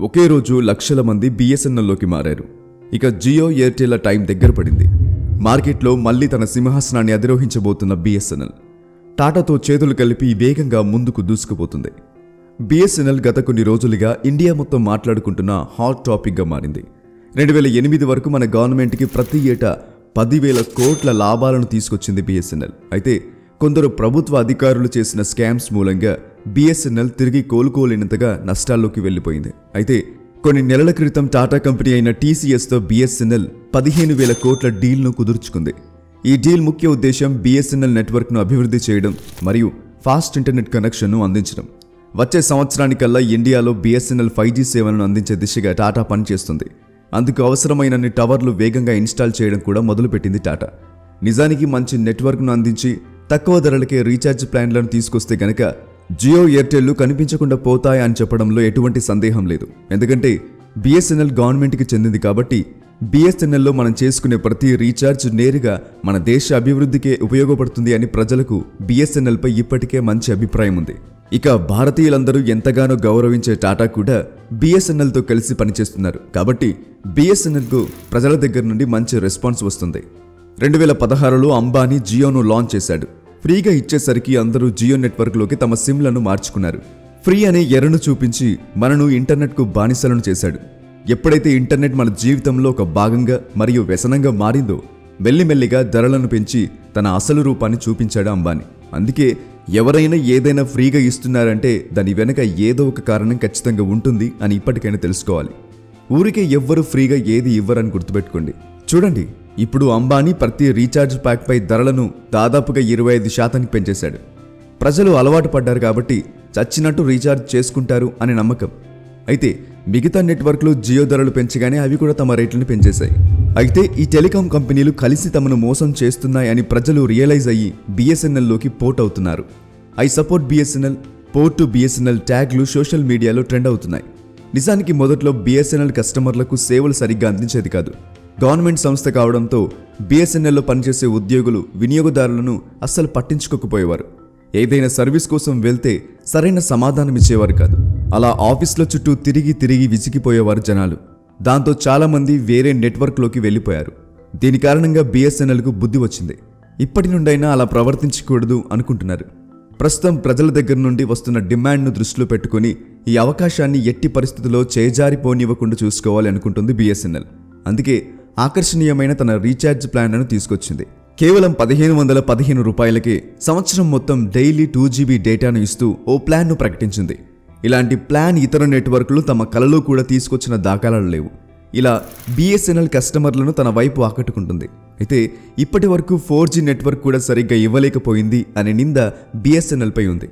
ఒకే రోజు లక్షల మంది బిఎస్ఎన్ఎల్లోకి మారారు. ఇక జియో ఎయిర్టెల్ టైం దగ్గర పడింది. మార్కెట్లో మళ్లీ తన సింహాసనాన్ని అధిరోహించబోతున్న బిఎస్ఎన్ఎల్ టాటాతో చేతులు కలిపి వేగంగా ముందుకు దూసుకుపోతుంది. బిఎస్ఎన్ఎల్ గత కొన్ని రోజులుగా ఇండియా మొత్తం మాట్లాడుకుంటున్న హాట్ టాపిక్గా మారింది. 2008 వరకు మన గవర్నమెంట్కి ప్రతి ఏటా 10,000 కోట్ల లాభాలను తీసుకొచ్చింది బిఎస్ఎన్ఎల్. అయితే కొందరు ప్రభుత్వ అధికారులు చేసిన స్కామ్స్ మూలంగా బిఎస్ఎన్ఎల్ తిరిగి కోలుకోలేనంతగా నష్టాల్లోకి వెళ్లిపోయింది. అయితే కొన్ని నెలల క్రితం టాటా కంపెనీ అయిన టీసీఎస్తో బిఎస్ఎన్ఎల్ 15,000 కోట్ల డీల్ను కుదుర్చుకుంది. ఈ డీల్ ముఖ్య ఉద్దేశం బిఎస్ఎన్ఎల్ నెట్వర్క్ను అభివృద్ధి చేయడం మరియు ఫాస్ట్ ఇంటర్నెట్ కనెక్షన్ను అందించడం. వచ్చే సంవత్సరానికల్లా ఇండియాలో బిఎస్ఎన్ఎల్ 5G సేవలను అందించే దిశగా టాటా పనిచేస్తుంది. అందుకు అవసరమైనన్ని టవర్లు వేగంగా ఇన్స్టాల్ చేయడం కూడా మొదలుపెట్టింది టాటా. నిజానికి మంచి నెట్వర్క్ను అందించి తక్కువ ధరలకే రీఛార్జ్ ప్లాన్లను తీసుకొస్తే గనక జియో ఎయిర్టెల్లు కనిపించకుండా పోతాయా అని చెప్పడంలో ఎటువంటి సందేహం లేదు. ఎందుకంటే బిఎస్ఎన్ఎల్ గవర్నమెంట్కి చెందింది కాబట్టి బిఎస్ఎన్ఎల్లో మనం చేసుకునే ప్రతి రీఛార్జ్ నేరుగా మన దేశ అభివృద్ధికే ఉపయోగపడుతుంది అని ప్రజలకు బిఎస్ఎన్ఎల్పై ఇప్పటికే మంచి అభిప్రాయం ఉంది. ఇక భారతీయులందరూ ఎంతగానో గౌరవించే టాటా కూడా బిఎస్ఎన్ఎల్తో కలిసి పనిచేస్తున్నారు కాబట్టి బిఎస్ఎన్ఎల్కు ప్రజల దగ్గర నుండి మంచి రెస్పాన్స్ వస్తుంది. 2016లో అంబానీ జియోను లాంచ్ చేశాడు. ఫ్రీగా ఇచ్చేసరికి అందరూ జియో నెట్వర్క్లోకి తమ సిమ్లను మార్చుకున్నారు. ఫ్రీ అనే ఎర్రను చూపించి మనను ఇంటర్నెట్కు బానిసలను చేశాడు. ఎప్పుడైతే ఇంటర్నెట్ మన జీవితంలో ఒక భాగంగా మరియు వ్యసనంగా మారిందో మెల్లిమెల్లిగా ధరలను పెంచి తన అసలు రూపాన్ని చూపించాడు అంబానీ. అందుకే ఎవరైనా ఏదైనా ఫ్రీగా ఇస్తున్నారంటే దాని వెనక ఏదో ఒక కారణం ఖచ్చితంగా ఉంటుంది అని ఇప్పటికైనా తెలుసుకోవాలి. ఊరికే ఎవ్వరూ ఫ్రీగా ఏది ఇవ్వరని గుర్తుపెట్టుకోండి. చూడండి, ఇప్పుడు అంబానీ ప్రతి రీఛార్జ్ ప్యాక్పై ధరలను దాదాపుగా 25% పెంచేశాడు. ప్రజలు అలవాటు పడ్డారు కాబట్టి చచ్చినట్టు రీఛార్జ్ చేసుకుంటారు అనే నమ్మకం. అయితే మిగతా నెట్వర్క్లు జియో ధరలు పెంచగానే అవి కూడా తమ రేట్లను పెంచేశాయి. అయితే ఈ టెలికాం కంపెనీలు కలిసి తమను మోసం చేస్తున్నాయని ప్రజలు రియలైజ్ అయ్యి బిఎస్ఎన్ఎల్లోకి పోర్ట్ అవుతున్నారు. I support BSNL, port to BSNL ట్యాగ్లు సోషల్ మీడియాలో ట్రెండ్ అవుతున్నాయి. నిజానికి మొదట్లో బిఎస్ఎన్ఎల్ కస్టమర్లకు సేవలు సరిగ్గా అందించేది కాదు. గవర్నమెంట్ సంస్థ కావడంతో బిఎస్ఎన్ఎల్లో పనిచేసే ఉద్యోగులు వినియోగదారులను అస్సలు పట్టించుకోకపోయేవారు. ఏదైనా సర్వీస్ కోసం వెళ్తే సరైన సమాధానం ఇచ్చేవారు కాదు. అలా ఆఫీస్లో చుట్టూ తిరిగి విసిగిపోయేవారు జనాలు. దాంతో చాలామంది వేరే నెట్వర్క్లోకి వెళ్ళిపోయారు. దీని కారణంగా బిఎస్ఎన్ఎల్కు బుద్ధి వచ్చింది. ఇప్పటి నుండైనా అలా ప్రవర్తించకూడదు అనుకుంటున్నారు. ప్రస్తుతం ప్రజల దగ్గర నుండి వస్తున్న డిమాండ్ను దృష్టిలో పెట్టుకుని ఈ అవకాశాన్ని ఎట్టి పరిస్థితుల్లో చేజారిపోనివ్వకుండా చూసుకోవాలి అనుకుంటుంది బిఎస్ఎన్ఎల్. అందుకే ఆకర్షణీయమైన తన రీఛార్జ్ ప్లాన్లను తీసుకొచ్చింది. కేవలం 1,515 రూపాయలకే సంవత్సరం మొత్తం డైలీ 2GB డేటాను ఇస్తూ ఓ ప్లాన్ను ప్రకటించింది. ఇలాంటి ప్లాన్ ఇతర నెట్వర్క్లు తమ కలలో కూడా తీసుకొచ్చిన దాఖలాలు లేవు. ఇలా బిఎస్ఎన్ఎల్ కస్టమర్లను తన వైపు ఆకట్టుకుంటుంది. అయితే ఇప్పటి వరకు 4G నెట్వర్క్ కూడా సరిగ్గా ఇవ్వలేకపోయింది అనే నింద బిఎస్ఎన్ఎల్పై ఉంది.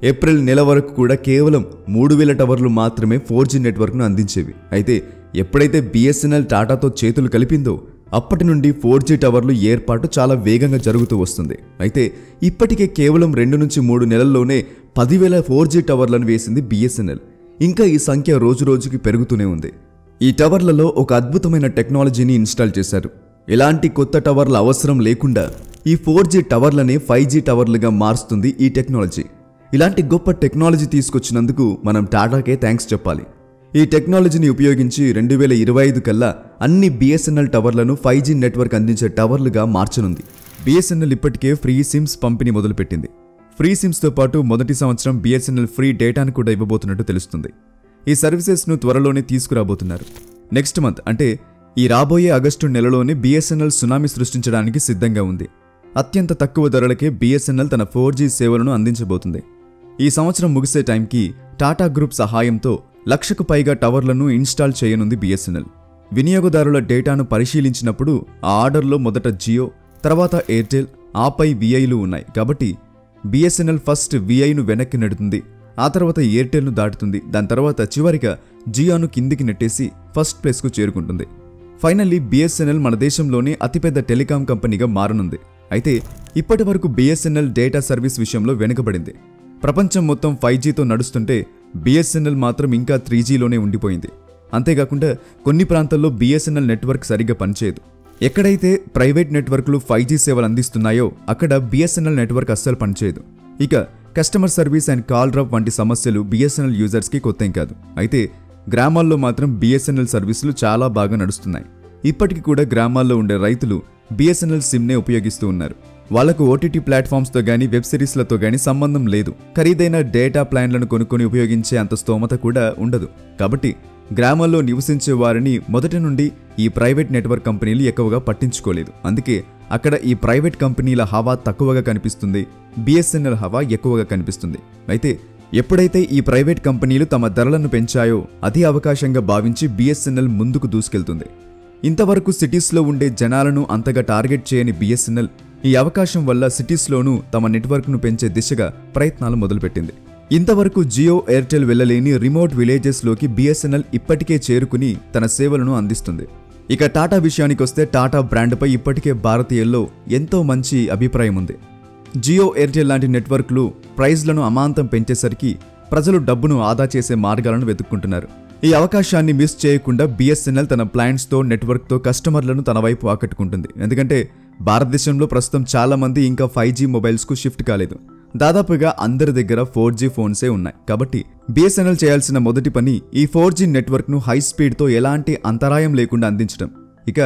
ఏప్రిల్ నెల వరకు కూడా కేవలం 3,000 టవర్లు మాత్రమే 4G నెట్వర్క్ను అందించేవి. అయితే ఎప్పుడైతే బిఎస్ఎన్ఎల్ టాటాతో చేతులు కలిపిందో అప్పటి నుండి 4G టవర్లు ఏర్పాటు చాలా వేగంగా జరుగుతూ వస్తుంది. అయితే ఇప్పటికే కేవలం 2 నుంచి 3 నెలల్లోనే 10,000 4G టవర్లను వేసింది బిఎస్ఎన్ఎల్. ఇంకా ఈ సంఖ్య రోజురోజుకి పెరుగుతూనే ఉంది. ఈ టవర్లలో ఒక అద్భుతమైన టెక్నాలజీని ఇన్స్టాల్ చేశారు. ఎలాంటి కొత్త టవర్ల అవసరం లేకుండా ఈ 4G టవర్లనే 5G టవర్లుగా మారుస్తుంది ఈ టెక్నాలజీ. ఇలాంటి గొప్ప టెక్నాలజీ తీసుకొచ్చినందుకు మనం టాటాకే థ్యాంక్స్ చెప్పాలి. ఈ టెక్నాలజీని ఉపయోగించి 2025 కల్లా అన్ని బిఎస్ఎన్ఎల్ టవర్లను 5G నెట్వర్క్ అందించే టవర్లుగా మార్చనుంది. బిఎస్ఎన్ఎల్ ఇప్పటికే ఫ్రీ సిమ్స్ పంపిణీ మొదలుపెట్టింది. ఫ్రీ సిమ్స్తో పాటు మొదటి సంవత్సరం బిఎస్ఎన్ఎల్ ఫ్రీ డేటాను కూడా ఇవ్వబోతున్నట్టు తెలుస్తుంది. ఈ సర్వీసెస్ను త్వరలోనే తీసుకురాబోతున్నారు. నెక్స్ట్ మంత్ అంటే ఈ రాబోయే ఆగస్టు నెలలోనే బిఎస్ఎన్ఎల్ సునామీ సృష్టించడానికి సిద్ధంగా ఉంది. అత్యంత తక్కువ ధరలకే బిఎస్ఎన్ఎల్ తన 4G సేవలను అందించబోతుంది. ఈ సంవత్సరం ముగిసే టైంకి టాటా గ్రూప్ సహాయంతో 1,00,000కు పైగా టవర్లను ఇన్స్టాల్ చేయనుంది బిఎస్ఎన్ఎల్. వినియోగదారుల డేటాను పరిశీలించినప్పుడు ఆ ఆర్డర్లో మొదట జియో, తర్వాత ఎయిర్టెల్, ఆపై విఐలు ఉన్నాయి. కాబట్టి బిఎస్ఎన్ఎల్ ఫస్ట్ విఐను వెనక్కి నెడుతుంది, ఆ తర్వాత ఎయిర్టెల్ను దాటుతుంది. దాని తర్వాత చివరిగా జియోను కిందికి నెట్టేసి ఫస్ట్ ప్లేస్కు చేరుకుంటుంది. ఫైనల్లీ బిఎస్ఎన్ఎల్ మన దేశంలోనే అతిపెద్ద టెలికాం కంపెనీగా మారనుంది. అయితే ఇప్పటి వరకు బిఎస్ఎన్ఎల్ డేటా సర్వీస్ విషయంలో వెనుకబడింది. ప్రపంచం మొత్తం 5Gతో నడుస్తుంటే బిఎస్ఎన్ఎల్ మాత్రం ఇంకా 3Gలోనే ఉండిపోయింది. అంతేకాకుండా కొన్ని ప్రాంతాల్లో బిఎస్ఎన్ఎల్ నెట్వర్క్ సరిగ్గా పనిచేయదు. ఎక్కడైతే ప్రైవేట్ నెట్వర్క్లు 5G సేవలు అందిస్తున్నాయో అక్కడ బిఎస్ఎన్ఎల్ నెట్వర్క్ అస్సలు పనిచేయదు. ఇక customer service and call drop వంటి సమస్యలు బిఎస్ఎన్ఎల్ యూజర్స్కి కొత్తేం కాదు. అయితే గ్రామాల్లో మాత్రం బిఎస్ఎన్ఎల్ సర్వీసులు చాలా బాగా నడుస్తున్నాయి. ఇప్పటికీ కూడా గ్రామాల్లో ఉండే రైతులు బిఎస్ఎన్ఎల్ సిమ్నే ఉపయోగిస్తూ ఉన్నారు. వాళ్లకు ఓటీటీ ప్లాట్ఫామ్స్తో గానీ వెబ్ సిరీస్లతో గానీ సంబంధం లేదు. ఖరీదైన డేటా ప్లాన్లను కొనుక్కొని ఉపయోగించే అంత స్తోమత కూడా ఉండదు. కాబట్టి గ్రామాల్లో నివసించే వారిని మొదటి నుండి ఈ ప్రైవేట్ నెట్వర్క్ కంపెనీలు ఎక్కువగా పట్టించుకోలేదు. అందుకే అక్కడ ఈ ప్రైవేట్ కంపెనీల హవా తక్కువగా కనిపిస్తుంది, బిఎస్ఎన్ఎల్ హవా ఎక్కువగా కనిపిస్తుంది. అయితే ఎప్పుడైతే ఈ ప్రైవేట్ కంపెనీలు తమ ధరలను పెంచాయో అదే అవకాశంగా భావించి బిఎస్ఎన్ఎల్ ముందుకు దూసుకెళ్తుంది. ఇంతవరకు సిటీస్లో ఉండే జనాలను అంతగా టార్గెట్ చేయని బిఎస్ఎన్ఎల్ ఈ అవకాశం వల్ల సిటీస్లోనూ తమ నెట్వర్క్ను పెంచే దిశగా ప్రయత్నాలు మొదలుపెట్టింది. ఇంతవరకు జియో, ఎయిర్టెల్ వెళ్లలేని రిమోట్ విలేజెస్లోకి బిఎస్ఎన్ఎల్ ఇప్పటికే చేరుకుని తన సేవలను అందిస్తుంది. ఇక టాటా విషయానికొస్తే టాటా బ్రాండ్పై ఇప్పటికే భారతీయుల్లో ఎంతో మంచి అభిప్రాయం ఉంది. జియో, ఎయిర్టెల్ లాంటి నెట్వర్క్లు ప్రైజ్లను అమాంతం పెంచేసరికి ప్రజలు డబ్బును ఆదా చేసే మార్గాలను వెతుక్కుంటున్నారు. ఈ అవకాశాన్ని మిస్ చేయకుండా బిఎస్ఎన్ఎల్ తన ప్లాన్స్తో, నెట్వర్క్తో కస్టమర్లను తన వైపు ఆకట్టుకుంటుంది. ఎందుకంటే భారతదేశంలో ప్రస్తుతం చాలా మంది ఇంకా 5G మొబైల్స్కు షిఫ్ట్ కాలేదు. దాదాపుగా అందరి దగ్గర 4G ఫోన్సే ఉన్నాయి. కాబట్టి బిఎస్ఎన్ఎల్ చేయాల్సిన మొదటి పని ఈ 4G నెట్వర్క్ను హై స్పీడ్తో ఎలాంటి అంతరాయం లేకుండా అందించడం. ఇక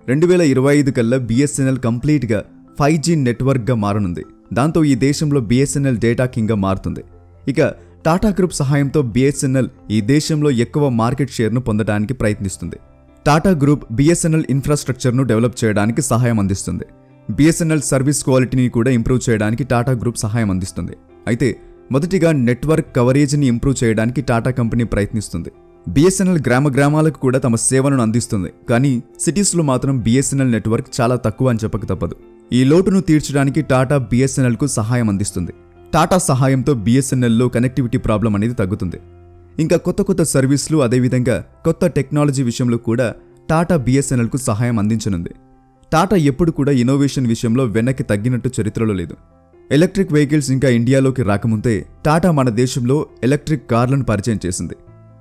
2025 కల్లా బిఎస్ఎన్ఎల్ కంప్లీట్గా 5G నెట్వర్క్గా మారనుంది. దాంతో ఈ దేశంలో బిఎస్ఎన్ఎల్ డేటా కింగ్గా మారుతుంది. ఇక టాటా గ్రూప్ సహాయంతో బిఎస్ఎన్ఎల్ ఈ దేశంలో ఎక్కువ మార్కెట్ షేర్ను పొందడానికి ప్రయత్నిస్తుంది. టాటా గ్రూప్ బిఎస్ఎన్ఎల్ ఇన్ఫ్రాస్ట్రక్చర్ను డెవలప్ చేయడానికి సహాయం అందిస్తుంది. బిఎస్ఎన్ఎల్ సర్వీస్ క్వాలిటీని కూడా ఇంప్రూవ్ చేయడానికి టాటా గ్రూప్ సహాయం అందిస్తుంది. అయితే మొదటిగా నెట్వర్క్ కవరేజ్ని ఇంప్రూవ్ చేయడానికి టాటా కంపెనీ ప్రయత్నిస్తుంది. బిఎస్ఎన్ఎల్ గ్రామాలకు కూడా తమ సేవలను అందిస్తుంది. కానీ సిటీస్లో మాత్రం బిఎస్ఎన్ఎల్ నెట్వర్క్ చాలా తక్కువ అని చెప్పక తప్పదు. ఈ లోటును తీర్చడానికి టాటా బిఎస్ఎన్ఎల్కు సహాయం అందిస్తుంది. టాటా సహాయంతో బిఎస్ఎన్ఎల్లో కనెక్టివిటీ ప్రాబ్లం అనేది తగ్గుతుంది. ఇంకా కొత్త సర్వీసులు, అదేవిధంగా కొత్త టెక్నాలజీ విషయంలో కూడా టాటా బిఎస్ఎన్ఎల్కు సహాయం అందించనుంది. టాటా ఎప్పుడు కూడా ఇన్నోవేషన్ విషయంలో వెనక్కి తగ్గినట్టు చరిత్రలో లేదు. ఎలక్ట్రిక్ వెహికల్స్ ఇంకా ఇండియాలోకి రాకముందే టాటా మన దేశంలో ఎలక్ట్రిక్ కార్లను పరిచయం చేసింది.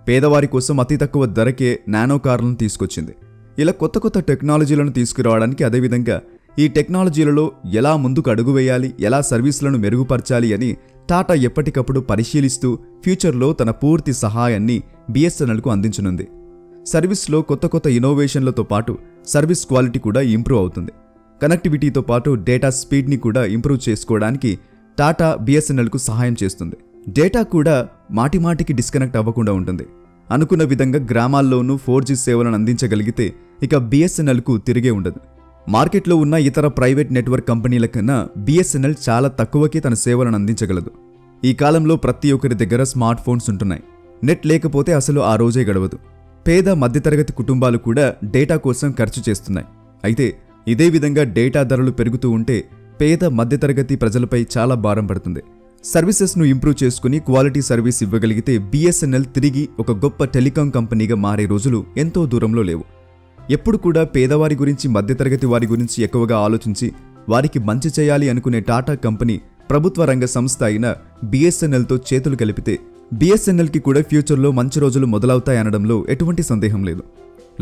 పేదవారి కోసం అతి తక్కువ ధరకే నానో కార్లను తీసుకొచ్చింది. ఇలా కొత్త టెక్నాలజీలను తీసుకురావడానికి, అదేవిధంగా ఈ టెక్నాలజీలలో ఎలా ముందుకు అడుగు వేయాలి, ఎలా సర్వీసులను మెరుగుపరచాలి అని టాటా ఎప్పటికప్పుడు పరిశీలిస్తూ ఫ్యూచర్లో తన పూర్తి సహాయాన్ని బిఎస్ఎన్ఎల్కు అందించనుంది. సర్వీస్లో కొత్త ఇన్నోవేషన్లతో పాటు సర్వీస్ క్వాలిటీ కూడా ఇంప్రూవ్ అవుతుంది. కనెక్టివిటీతో పాటు డేటా స్పీడ్ని కూడా ఇంప్రూవ్ చేసుకోవడానికి టాటా బిఎస్ఎన్ఎల్కు సహాయం చేస్తుంది. డేటా కూడా మాటిమాటికి డిస్కనెక్ట్ అవ్వకుండా ఉంటుంది. అనుకున్న విధంగా గ్రామాల్లోనూ 4G సేవలను అందించగలిగితే ఇక బిఎస్ఎన్ఎల్కు తిరిగే ఉండదు. మార్కెట్లో ఉన్న ఇతర ప్రైవేట్ నెట్వర్క్ కంపెనీల కన్నా బిఎస్ఎన్ఎల్ చాలా తక్కువకే తన సేవలను అందించగలదు. ఈ కాలంలో ప్రతి ఒక్కరి దగ్గర స్మార్ట్ ఫోన్స్ ఉంటున్నాయి. నెట్ లేకపోతే అసలు ఆ రోజే గడవదు. పేద మధ్యతరగతి కుటుంబాలు కూడా డేటా కోసం ఖర్చు చేస్తున్నాయి. అయితే ఇదే విధంగా డేటా ధరలు పెరుగుతూ ఉంటే పేద మధ్యతరగతి ప్రజలపై చాలా భారం పడుతుంది. సర్వీసెస్ను ఇంప్రూవ్ చేసుకుని క్వాలిటీ సర్వీస్ ఇవ్వగలిగితే బిఎస్ఎన్ఎల్ తిరిగి ఒక గొప్ప టెలికాం కంపెనీగా మారే రోజులు ఎంతో దూరంలో లేవు. ఎప్పుడు కూడా పేదవారి గురించి, మధ్యతరగతి వారి గురించి ఎక్కువగా ఆలోచించి వారికి మంచి చేయాలి అనుకునే టాటా కంపెనీ ప్రభుత్వ రంగ సంస్థ అయిన బిఎస్ఎన్ఎల్తో చేతులు కలిపితే బిఎస్ఎన్ఎల్కి కూడా ఫ్యూచర్లో మంచి రోజులు మొదలవుతాయనడంలో ఎటువంటి సందేహం లేదు.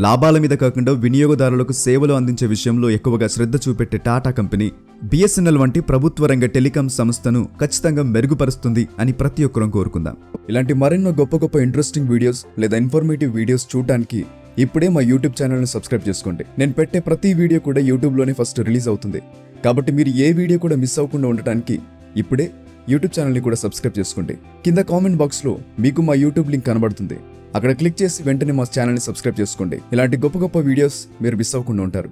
లాభాల మీద కాకుండా వినియోగదారులకు సేవలు అందించే విషయంలో ఎక్కువగా శ్రద్ధ చూపెట్టే టాటా కంపెనీ బిఎస్ఎన్ఎల్ వంటి ప్రభుత్వ రంగ టెలికాం సంస్థను ఖచ్చితంగా మెరుగుపరుస్తుంది అని ప్రతి ఒక్కరం కోరుకుందాం. ఇలాంటి మరెన్నో గొప్ప ఇంట్రెస్టింగ్ వీడియోస్ లేదా ఇన్ఫర్మేటివ్ వీడియోస్ చూడడానికి ఇప్పుడే మా యూట్యూబ్ ఛానల్ని సబ్స్క్రైబ్ చేసుకోండి. నేను పెట్టే ప్రతి వీడియో కూడా యూట్యూబ్లోనే ఫస్ట్ రిలీజ్ అవుతుంది. కాబట్టి మీరు ఏ వీడియో కూడా మిస్ అవ్వకుండా ఉండటానికి ఇప్పుడే యూట్యూబ్ ఛానల్ని కూడా సబ్స్క్రైబ్ చేసుకోండి. కింద కామెంట్ బాక్స్లో మీకు మా యూట్యూబ్ లింక్ కనబడుతుంది. అక్కడ క్లిక్ చేసి వెంటనే మా ఛానల్ని సబ్స్క్రైబ్ చేసుకోండి. ఇలాంటి గొప్ప వీడియోస్ మీరు మిస్ అవ్వకుండా ఉంటారు.